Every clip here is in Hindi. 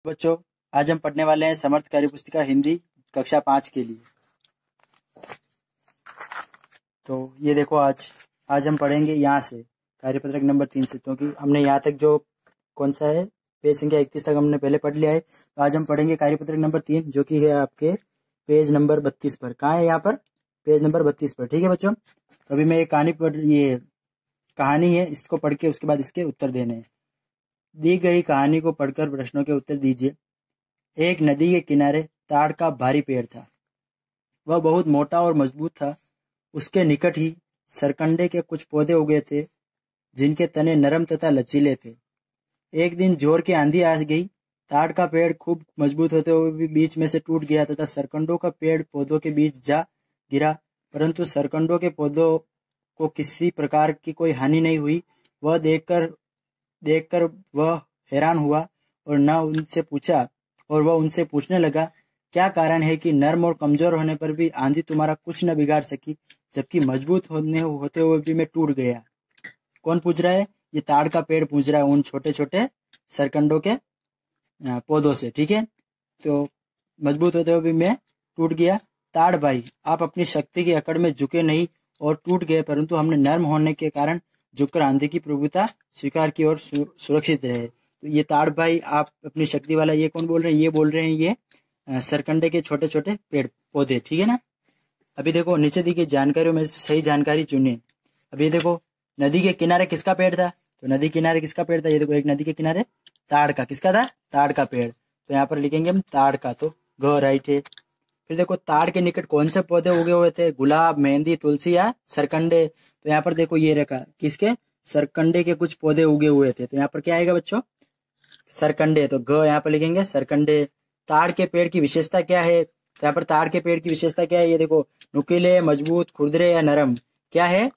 बच्चों, आज हम पढ़ने वाले हैं समर्थ कार्य पुस्तिका हिंदी कक्षा 5 के लिए। तो ये देखो, आज हम पढ़ेंगे यहाँ से कार्यपत्रक नंबर 3 से, क्योंकि हमने यहाँ तक जो कौन सा है पेज संख्या 31 तक हमने पहले पढ़ लिया है। तो आज हम पढ़ेंगे कार्यपत्रक नंबर 3, जो कि है आपके पेज नंबर 32 पर। कहाँ है? यहाँ पर पेज नंबर 32 पर। ठीक है बच्चों, तो अभी मैं ये कहानी है, इसको पढ़ के उसके बाद इसके उत्तर देने हैं। दी गई कहानी को पढ़कर प्रश्नों के उत्तर दीजिए। एक नदी के किनारे ताड़ का भारी पेड़ था। वह बहुत मोटा और मजबूत था। उसके निकट ही सरकंडे के कुछ पौधे उगे थे, जिनके तने नरम तथा लचीले थे। एक दिन जोर की आंधी आ गई। ताड़ का पेड़ खूब मजबूत होते हुए भी बीच में से टूट गया तथा सरकंडों का पेड़ पौधों के बीच जा गिरा, परंतु सरकंडों के पौधों को किसी प्रकार की कोई हानि नहीं हुई। वह देखकर वह हैरान हुआ और वह उनसे पूछने लगा, क्या कारण है कि नर्म और कमजोर होने पर भी आंधी तुम्हारा कुछ न बिगाड़ सकी, जबकि मजबूत होते हुए भी मैं टूट गया? कौन पूछ रहा है? ये ताड़ का पेड़ पूछ रहा है उन छोटे छोटे सरकंडों के पौधों से। ठीक है, तो मजबूत होते हुए भी मैं टूट गया। ताड़ भाई, आप अपनी शक्ति की अकड़ में झुके नहीं और टूट गए, परंतु हमने नर्म होने के कारण झुककर आंधी की प्रभुता स्वीकार की और सुरक्षित रहे। तो ये ताड़ भाई, आप अपनी शक्ति वाला, ये कौन बोल रहे हैं? ये बोल रहे हैं ये सरकंडे के छोटे छोटे पेड़ पौधे। ठीक है ना। अभी देखो, नीचे दी गई जानकारियों में से सही जानकारी चुनिए। अभी देखो, नदी के किनारे किसका पेड़ था? तो नदी किनारे किसका पेड़ था? ये देखो, एक नदी के किनारे ताड़ का। किसका था? ताड़ का पेड़। तो यहाँ पर लिखेंगे हम ताड़ का, तो ग राइट है। फिर देखो, ताड़ के निकट कौन से पौधे उगे हुए थे? गुलाब, मेहंदी, तुलसी या सरकंडे? तो यहाँ पर देखो, ये रखा किसके? सरकंडे के कुछ पौधे उगे हुए थे। तो यहाँ पर क्या आएगा बच्चों? सरकंडे। तो ग यहाँ पर लिखेंगे सरकंडे। ताड़ के पेड़ की विशेषता क्या है? तो यहाँ पर ताड़ के पेड़ की विशेषता क्या है? ये देखो, नुकीले, मजबूत, खुरदरे या नरम? क्या है?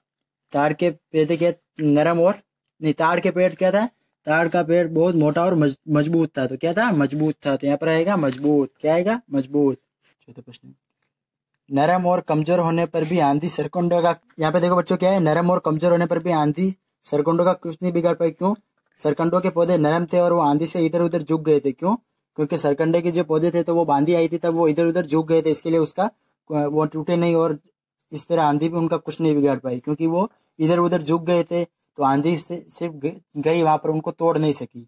ताड़ के पेड़ क्या? नरम और नहीं, ताड़ के पेड़ क्या था? ताड़ का पेड़ बहुत मोटा और मजबूत था। तो क्या था? मजबूत था। तो यहाँ पर आएगा मजबूत। क्या आएगा? मजबूत। चौथा प्रश्न, नरम और कमजोर होने पर भी आंधी सरकंडों का, यहाँ पे देखो बच्चों, क्या है? नरम और कमजोर होने पर भी आंधी सरकंडों का कुछ नहीं बिगाड़ पाई। क्यों? सरकंडों के पौधे नरम थे और वो आंधी से इधर उधर झुक गए थे। क्यों? क्योंकि सरकंडे के जो पौधे थे, तो वो बांधी आई थी तब वो इधर उधर झुक गए थे, इसके लिए वो टूटे नहीं, और इस तरह आंधी भी उनका कुछ नहीं बिगाड़ पाई, क्योंकि वो इधर उधर झुक गए थे। तो आंधी से सिर्फ गई वहां पर, उनको तोड़ नहीं सकी।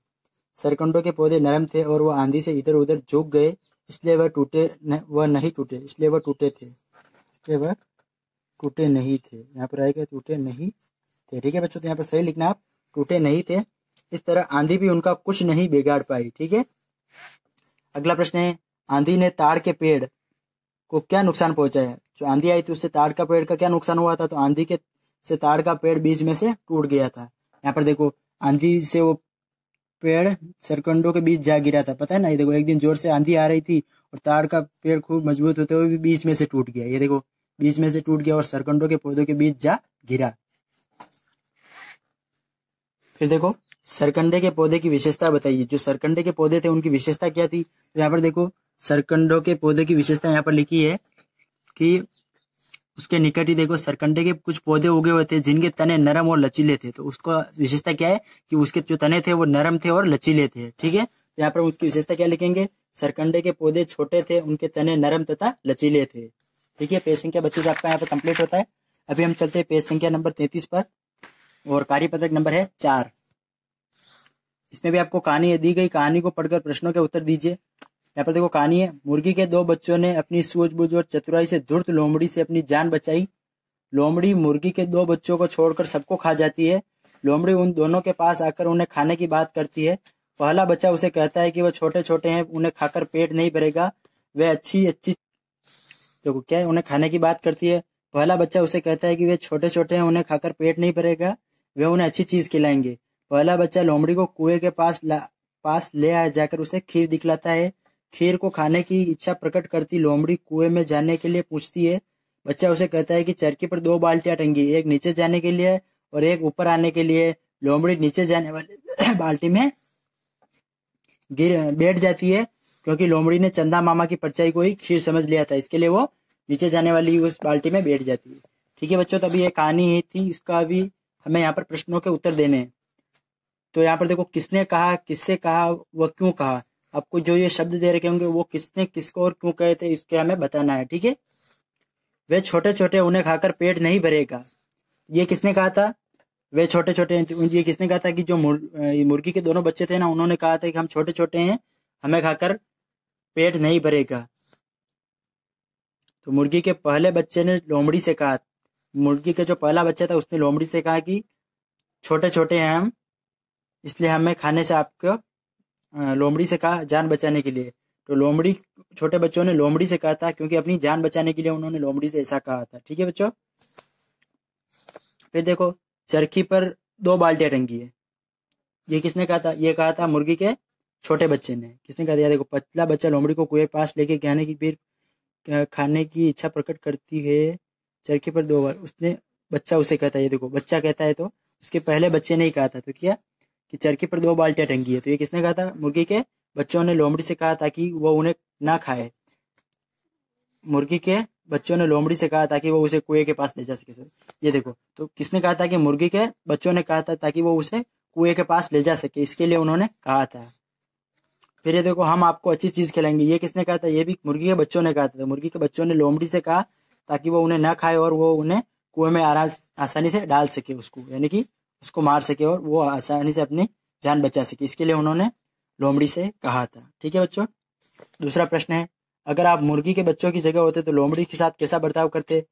सरकंडों के पौधे नरम थे और वो आंधी से इधर उधर झुक गए, इसलिए वह नहीं टूटे। इसलिए वह टूटे थे। इसलिए वह टूटे नहीं थे। यहाँ पर आएगा टूटे नहीं थे। ठीक है बच्चों, तो यहाँ पर सही लिखना आप, टूटे नहीं थे। इस तरह आंधी भी उनका कुछ नहीं बिगाड़ पाई। ठीक है। अगला प्रश्न है, आंधी ने ताड़ के पेड़ को क्या नुकसान पहुंचाया? जो आंधी आई थी उससे ताड़ का पेड़ का क्या नुकसान हुआ था? तो आंधी के से ताड़ का पेड़ बीच में से टूट गया था। यहाँ पर देखो, आंधी से वो पेड़ सरकंडों के बीच जा गिरा था। पता है ना? ये देखो, एक दिन जोर से आंधी आ रही थी और ताड़ का पेड़ खूब मजबूत होते हुए भी बीच में से टूट गया। ये देखो, बीच में से टूट गया और सरकंडों के पौधों के बीच जा गिरा। फिर देखो, सरकंडे के पौधे की विशेषता बताइए। जो सरकंडे के पौधे थे उनकी विशेषता क्या थी? तो यहाँ पर देखो, सरकंडों के पौधे की विशेषता यहाँ पर लिखी है कि उसके निकट ही देखो सरकंडे के कुछ पौधे उगे हुए थे, जिनके तने नरम और लचीले थे। तो उसका विशेषता क्या है? कि उसके जो तने थे वो नरम थे और लचीले थे। ठीक है, तो यहाँ पर उसकी विशेषता क्या लिखेंगे? सरकंडे के पौधे छोटे थे, उनके तने नरम तथा लचीले थे। ठीक है, पेज संख्या 32 आपका यहाँ पर कंप्लीट होता है। अभी हम चलते हैं पेज संख्या नंबर 33 पर, और कार्यपत्रक नंबर है 4। इसमें भी आपको कहानी दी गई, कहानी को पढ़कर प्रश्नों के उत्तर दीजिए। यहाँ पर देखो, कहानी है, मुर्गी के 2 बच्चों ने अपनी सूझबूझ और चतुराई से धूर्त लोमड़ी से अपनी जान बचाई। लोमड़ी मुर्गी के 2 बच्चों को छोड़कर सबको खा जाती है। लोमड़ी उन दोनों के पास आकर उन्हें खाने की बात करती है। पहला बच्चा उसे कहता है कि वह छोटे छोटे हैं, उन्हें खाकर पेट नहीं भरेगा। वे अच्छी देखो क्या है, उन्हें खाने की बात करती है। पहला बच्चा उसे कहता है कि वे छोटे छोटे हैं, उन्हें खाकर पेट नहीं भरेगा, वे उन्हें अच्छी चीज खिलाएंगे। पहला बच्चा लोमड़ी को कुएं के पास ले आ जाकर उसे खीर दिखलाता है। खीर को खाने की इच्छा प्रकट करती लोमड़ी कुएं में जाने के लिए पूछती है। बच्चा उसे कहता है कि चरखी पर 2 बाल्टियां टंगी, एक नीचे जाने के लिए और एक ऊपर आने के लिए। लोमड़ी नीचे जाने वाली बाल्टी में बैठ जाती है, क्योंकि लोमड़ी ने चंदा मामा की परछाई को ही खीर समझ लिया था, इसके लिए वो नीचे जाने वाली उस बाल्टी में बैठ जाती है। ठीक है बच्चों, तो अभी ये कहानी ही थी, इसका अभी हमें यहाँ पर प्रश्नों के उत्तर देने हैं। तो यहाँ पर देखो, किसने कहा, किससे कहा, वह क्यों कहा? आपको जो ये शब्द दे रखे होंगे वो किसने किसको और क्यों कहे थे इसके हमें बताना है, ठीक है। वे छोटे छोटे उन्हें खाकर पेट नहीं भरेगा, ये किसने कहा था? वे छोटे छोटे, ये किसने कहा था कि जो मुर्गी के दोनों बच्चे थे ना, उन्होंने कहा था कि हम छोटे छोटे हैं, हमें खाकर पेट नहीं भरेगा। तो मुर्गी के पहले बच्चे ने लोमड़ी से कहा, मुर्गी का जो पहला बच्चा था उसने लोमड़ी से कहा कि छोटे छोटे हैं हम, इसलिए हमें खाने से आपको, लोमड़ी से कहा जान बचाने के लिए। तो लोमड़ी, छोटे बच्चों ने लोमड़ी से कहा था क्योंकि अपनी जान बचाने के लिए उन्होंने लोमड़ी से ऐसा कहा था, ठीक है बच्चों। फिर देखो, चरखी पर 2 बाल्टियां टंगी है, ये किसने कहा था? ये कहा था मुर्गी के छोटे बच्चे ने। किसने कहा था? देखो, पतला बच्चा लोमड़ी को कुएं पास लेके खाने की फिर खाने की इच्छा प्रकट करती है चरखी पर 2 बार, उसने बच्चा उसे कहता है। ये देखो, बच्चा कहता है तो उसके पहले बच्चे ने ही कहा था, तो क्या कि चरखी पर 2 बाल्टियां टंगी है, तो ये किसने कहा था? मुर्गी के बच्चों ने लोमड़ी से कहा था कि वो उन्हें ना खाए। मुर्गी के बच्चों ने लोमड़ी से कहा ताकि वो उसे कुएं के पास ले जा सके। ये देखो, तो किसने कहा था? कि मुर्गी के बच्चों ने कहा था ताकि वो उसे कुएं के पास ले जा सके, इसके लिए उन्होंने कहा था। फिर ये देखो, हम आपको अच्छी चीज खिलाएंगे, ये किसने कहा था? ये भी मुर्गी के बच्चों ने कहा था। तो मुर्गी के बच्चों ने लोमड़ी से कहा ताकि वो उन्हें न खाए और वो उन्हें कुएं में आसानी से डाल सके, उसको यानी कि उसको मार सके और वो आसानी से अपनी जान बचा सके, इसके लिए उन्होंने लोमड़ी से कहा था, ठीक है बच्चों। दूसरा प्रश्न है, अगर आप मुर्गी के बच्चों की जगह होते तो लोमड़ी के साथ कैसा बर्ताव करते?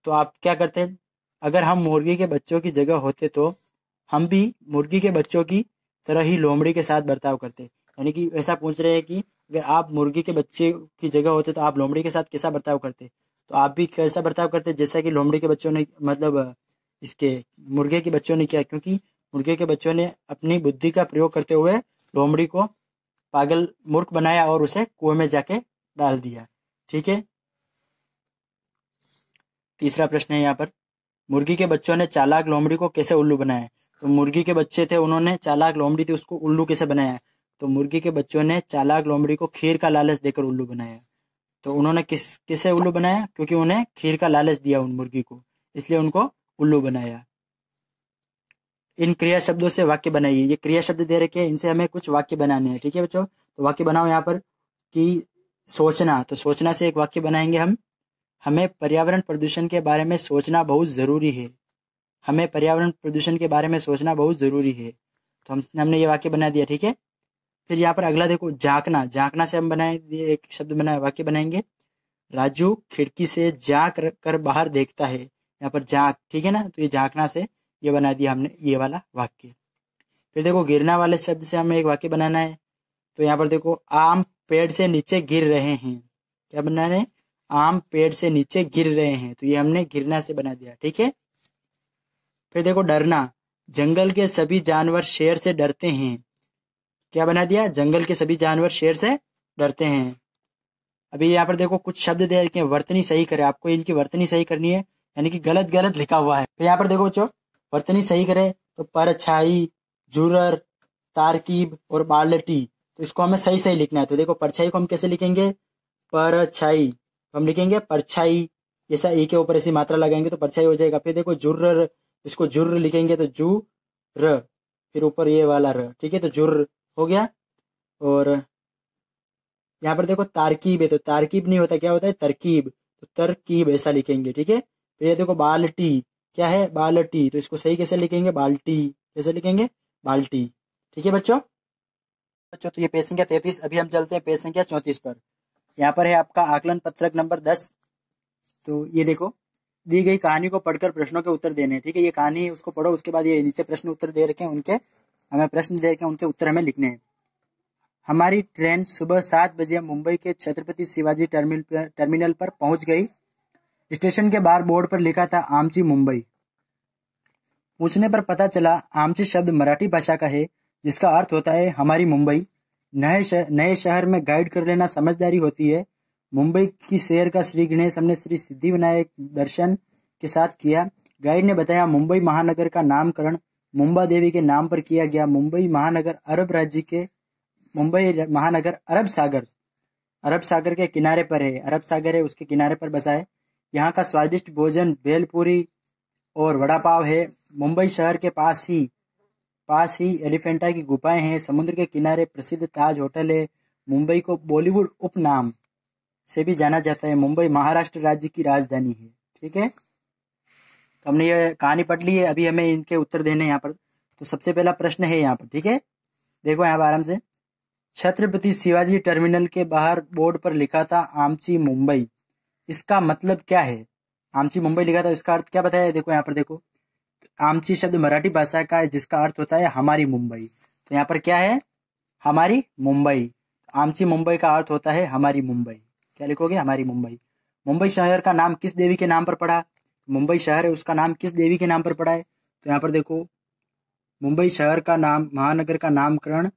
तो आप क्या करते? अगर हम मुर्गी के बच्चों की जगह होते तो हम भी मुर्गी के बच्चों की तरह ही लोमड़ी के साथ बर्ताव करते। यानी कि ऐसा पूछ रहे हैं कि अगर आप मुर्गी के बच्चे की जगह होते तो आप लोमड़ी के साथ कैसा बर्ताव करते? तो आप भी कैसा बर्ताव करते जैसा कि लोमड़ी के बच्चों ने, मतलब इसके मुर्गे के बच्चों ने किया, क्योंकि मुर्गे के बच्चों ने अपनी बुद्धि का प्रयोग करते हुए लोमड़ी को पागल मूर्ख बनाया और उसे कुएं में जाके डाल दिया, ठीक है। तीसरा प्रश्न है यहाँ पर, मुर्गी के बच्चों ने चालाक लोमड़ी को कैसे उल्लू बनाया? तो मुर्गी के बच्चे थे, उन्होंने चालाक लोमड़ी थी उसको उल्लू कैसे बनाया? तो मुर्गी के बच्चों ने चालाक लोमड़ी को खीर का लालच देकर उल्लू बनाया। तो उन्होंने किसे उल्लू बनाया? क्योंकि उन्हें खीर का लालच दिया उन मुर्गी को, इसलिए उनको उल्लू बनाया। इन क्रिया शब्दों से वाक्य बनाइए, ये क्रिया शब्द दे रखे हैं, इनसे हमें कुछ वाक्य बनाने हैं, ठीक है बच्चों। तो वाक्य बनाओ यहाँ पर कि सोचना, तो सोचना से एक वाक्य बनाएंगे हम, हमें पर्यावरण प्रदूषण के बारे में सोचना बहुत जरूरी है। हमें पर्यावरण प्रदूषण के बारे में सोचना बहुत जरूरी है, तो हमने ये वाक्य बना दिया, ठीक है। फिर यहाँ पर अगला देखो, झांकना, झांकना से हम बनाए एक शब्द बनाए, वाक्य बनाएंगे, राजू खिड़की से झांक कर बाहर देखता है। यहाँ पर झांक, ठीक है ना, तो ये झांकना से ये बना दिया हमने ये वाला वाक्य। फिर देखो, गिरना वाले शब्द से हमें एक वाक्य बनाना है, तो यहाँ पर देखो, आम पेड़ से नीचे गिर रहे हैं। क्या बनाना है? आम पेड़ से नीचे गिर रहे हैं, तो ये हमने गिरना से बना दिया, ठीक है। फिर देखो, डरना, जंगल के सभी जानवर शेर से डरते हैं। क्या बना दिया? जंगल के सभी जानवर शेर से डरते हैं। अभी यहाँ पर देखो, कुछ शब्द दे रखे हैं, वर्तनी सही करे, आपको इनकी वर्तनी सही करनी है, यानी कि गलत गलत लिखा हुआ है। फिर यहाँ पर देखो बच्चों, वर्तनी सही करे तो परछाई, झुरर, तारकीब और बालटी, तो इसको हमें सही सही लिखना है। तो देखो, परछाई को हम कैसे लिखेंगे? परछाई, हम लिखेंगे परछाई, जैसा ई के ऊपर ऐसी मात्रा लगाएंगे तो परछाई हो जाएगा। फिर देखो, जुर्र, इसको जुर्र लिखेंगे तो जू र, फिर ऊपर ये वाला र, ठीक है, तो जुर्र हो गया। और यहाँ पर देखो, तारकीब है, तो तारकीब नहीं होता, क्या होता है? तरकीब, तो तरकीब ऐसा लिखेंगे, ठीक है। फिर ये देखो, बाल्टी, क्या है? बाल्टी, तो इसको सही कैसे लिखेंगे? बाल्टी, कैसे लिखेंगे? बाल्टी, ठीक है बच्चों। तो ये पेज संख्या 33, अभी हम चलते हैं पेज संख्या 34 पर। यहाँ पर है आपका आकलन पत्रक नंबर 10। तो ये देखो, दी गई कहानी को पढ़कर प्रश्नों के उत्तर देने, ठीक है। ये कहानी उसको पढ़ो, उसके बाद ये नीचे प्रश्न उत्तर दे रखे हैं, उनके हमें प्रश्न दे रखे हैं, उनके उत्तर हमें लिखने हैं। हमारी ट्रेन सुबह 7 बजे मुंबई के छत्रपति शिवाजी टर्मिनल पर पहुंच गई। स्टेशन के बाहर बोर्ड पर लिखा था आमची मुंबई। पूछने पर पता चला आमची शब्द मराठी भाषा का है, जिसका अर्थ होता है हमारी मुंबई। नए शहर में गाइड कर लेना समझदारी होती है। मुंबई की सैर का श्री गणेश हमने श्री सिद्धिविनायक दर्शन के साथ किया। गाइड ने बताया मुंबई महानगर का नामकरण मुंबा देवी के नाम पर किया गया। मुंबई महानगर अरब सागर के किनारे पर है। अरब सागर है, उसके किनारे पर बसा है। यहाँ का स्वादिष्ट भोजन भेलपुरी और वड़ा पाव है। मुंबई शहर के पास ही एलिफेंटा की गुफाएं हैं। समुद्र के किनारे प्रसिद्ध ताज होटल है। मुंबई को बॉलीवुड उपनाम से भी जाना जाता है। मुंबई महाराष्ट्र राज्य की राजधानी है। ठीक है, तो हमने ये कहानी पढ़ ली है, अभी हमें इनके उत्तर देने हैं यहाँ पर। तो सबसे पहला प्रश्न है यहाँ पर, ठीक है, देखो यहाँ पर आराम से। छत्रपति शिवाजी टर्मिनल के बाहर बोर्ड पर लिखा था आमची मुंबई, इसका मतलब क्या है? आमची मुंबई लिखा था, इसका अर्थ क्या बताया? देखो यहाँ पर देखो, आमची शब्द मराठी भाषा का है जिसका अर्थ होता है हमारी मुंबई। तो यहाँ पर क्या है? हमारी मुंबई। आमची मुंबई का अर्थ होता है हमारी मुंबई। क्या लिखोगे? हमारी मुंबई। मुंबई शहर का नाम किस देवी के नाम पर पड़ा? मुंबई शहर है, उसका नाम किस देवी के नाम पर पड़ा है? तो यहाँ पर देखो, मुंबई शहर का नाम, महानगर का नामकरण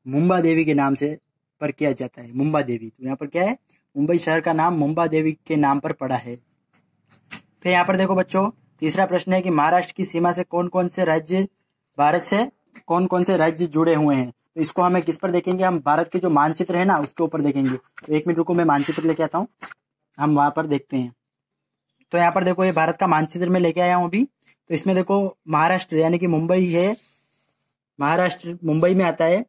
मुंबा देवी के नाम से पर किया जाता है, मुंबा देवी। तो यहाँ पर क्या है? मुंबई शहर का नाम मुंबा देवी के नाम पर पड़ा है। फिर यहाँ पर देखो बच्चों, तीसरा प्रश्न है कि महाराष्ट्र की सीमा से कौन कौन से राज्य, भारत से कौन कौन से राज्य जुड़े हुए हैं? तो इसको हमें किस पर देखेंगे? हम भारत के जो मानचित्र है ना, उसके ऊपर देखेंगे। तो 1 मिनट रुको, मैं मानचित्र लेके आता हूँ, हम वहां पर देखते हैं। तो यहाँ पर देखो, ये भारत का मानचित्र में लेके आया हूँ अभी। तो इसमें देखो, महाराष्ट्र यानी कि मुंबई है, महाराष्ट्र मुंबई में आता है।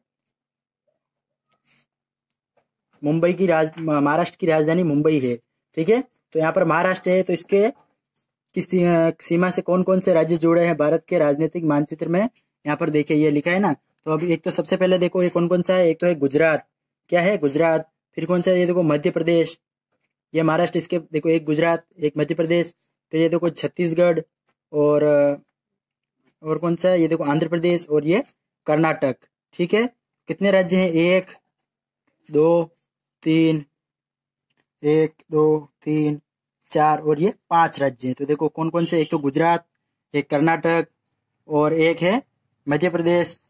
मुंबई की महाराष्ट्र की राजधानी मुंबई है। ठीक है, तो यहाँ पर महाराष्ट्र है, तो इसके किस सीमा से कौन कौन से राज्य जुड़े हैं भारत के राजनीतिक मानचित्र में? यहाँ पर देखिए, ये लिखा है ना। तो अभी एक तो सबसे पहले देखो, ये कौन कौन सा है? एक तो है गुजरात। क्या है? गुजरात। फिर कौन सा है? ये देखो मध्य प्रदेश। ये महाराष्ट्र, इसके देखो, एक गुजरात, एक मध्य प्रदेश। फिर ये देखो छत्तीसगढ़, और कौन सा है? ये देखो आंध्र प्रदेश, और ये कर्नाटक। ठीक है, कितने राज्य हैं? 1 2 3, 1 2 3 4, और ये 5 राज्य हैं। तो देखो कौन कौन से? एक तो गुजरात, एक कर्नाटक, और एक है मध्य प्रदेश,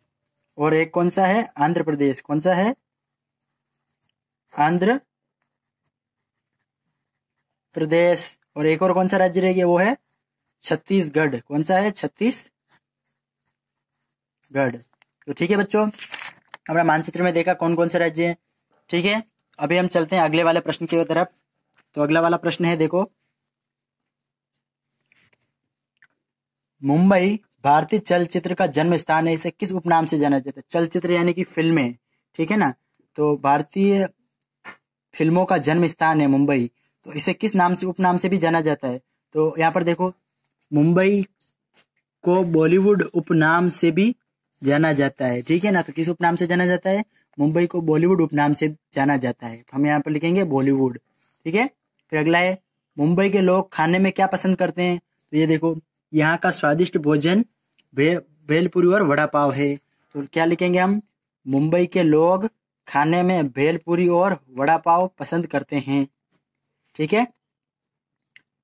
और एक कौन सा है? आंध्र प्रदेश। कौन सा है? आंध्र प्रदेश। और एक और कौन सा राज्य रह गया? वो है छत्तीसगढ़। कौन सा है? छत्तीसगढ़। तो ठीक है बच्चों, हमने मानचित्र में देखा कौन कौन से राज्य हैं। ठीक है, अभी हम चलते हैं अगले वाले प्रश्न की तरफ। तो अगला वाला प्रश्न है, देखो, मुंबई भारतीय चलचित्र का जन्म स्थान है, इसे किस उपनाम से जाना जाता है? चलचित्र यानी कि फिल्में, ठीक है ना। तो भारतीय फिल्मों का जन्म स्थान है मुंबई, तो इसे किस नाम से, उपनाम से भी जाना जाता है? तो यहाँ पर देखो, मुंबई को बॉलीवुड उपनाम से भी जाना जाता है। ठीक है ना, तो किस उपनाम से जाना जाता है? मुंबई को बॉलीवुड उपनाम से जाना जाता है। तो हम यहाँ पर लिखेंगे बॉलीवुड। ठीक है, फिर अगला है, मुंबई के लोग खाने में क्या पसंद करते हैं? तो ये देखो, यहाँ का स्वादिष्ट भोजन भेलपुरी और वड़ा पाव है। तो क्या लिखेंगे हम? मुंबई के लोग खाने में भेलपुरी और वड़ा पाव पसंद करते हैं। ठीक है,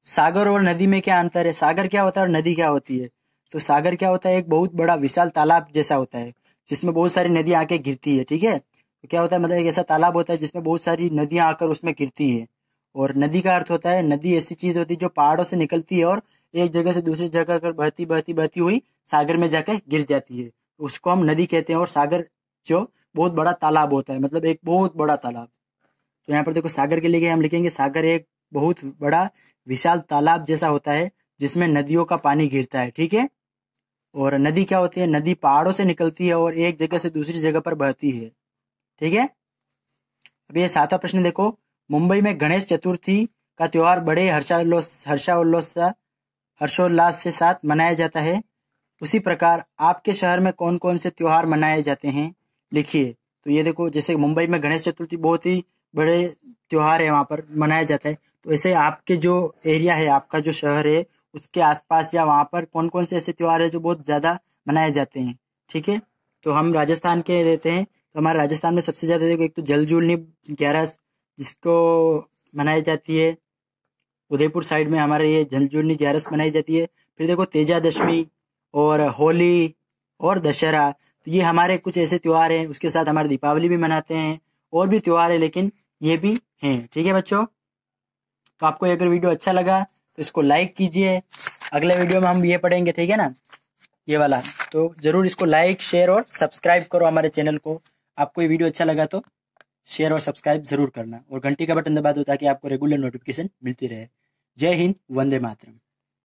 सागर और नदी में क्या अंतर है? सागर क्या होता है और नदी क्या होती है? तो सागर क्या होता है? एक बहुत बड़ा विशाल तालाब जैसा होता है, जिसमें बहुत सारी नदियां आके गिरती है। ठीक है, तो क्या होता है? मतलब एक ऐसा तालाब होता है जिसमें बहुत सारी नदियां आकर उसमें गिरती है। और नदी का अर्थ होता है, नदी ऐसी चीज होती है जो पहाड़ों से निकलती है और एक जगह से दूसरी जगह कर बहती बहती बहती हुई सागर में जाकर गिर जाती है, उसको हम नदी कहते हैं। और सागर जो बहुत बड़ा तालाब होता है, मतलब एक बहुत बड़ा तालाब। तो यहाँ पर देखो, सागर के लिए हम लिखेंगे, सागर एक बहुत बड़ा विशाल तालाब जैसा होता है जिसमें नदियों का पानी गिरता है। ठीक है, और नदी क्या होती है? नदी पहाड़ों से निकलती है और एक जगह से दूसरी जगह पर बहती है। ठीक है, अब ये 7वां प्रश्न देखो, मुंबई में गणेश चतुर्थी का त्योहार बड़े हर्षोल्लास से साथ मनाया जाता है। उसी प्रकार आपके शहर में कौन कौन से त्योहार मनाए जाते हैं? लिखिए। तो ये देखो, जैसे मुंबई में गणेश चतुर्थी बहुत ही बड़े त्योहार है, वहां पर मनाया जाता है। तो ऐसे आपके जो एरिया है, आपका जो शहर है, उसके आसपास या वहां पर कौन कौन से ऐसे त्योहार है जो बहुत ज्यादा मनाए जाते हैं? ठीक है, तो हम राजस्थान के रहते हैं, तो हमारे राजस्थान में सबसे ज्यादा देखो, एक तो जलजूलनी 11 जिसको मनाई जाती है, उदयपुर साइड में हमारे ये जलजूलनी 11 मनाई जाती है। फिर देखो तेजा दशमी और होली और दशहरा, तो ये हमारे कुछ ऐसे त्योहार हैं। उसके साथ हमारे दीपावली भी मनाते हैं, और भी त्योहार है, लेकिन ये भी हैं। ठीक है बच्चों, तो आपको अगर वीडियो अच्छा लगा तो इसको लाइक कीजिए। अगले वीडियो में हम ये पढ़ेंगे, ठीक है ना, ये वाला। तो जरूर इसको लाइक, शेयर और सब्सक्राइब करो हमारे चैनल को। आपको ये वीडियो अच्छा लगा तो शेयर और सब्सक्राइब जरूर करना, और घंटी का बटन दबा दो ताकि आपको रेगुलर नोटिफिकेशन मिलती रहे। जय हिंद, वंदे मातरम।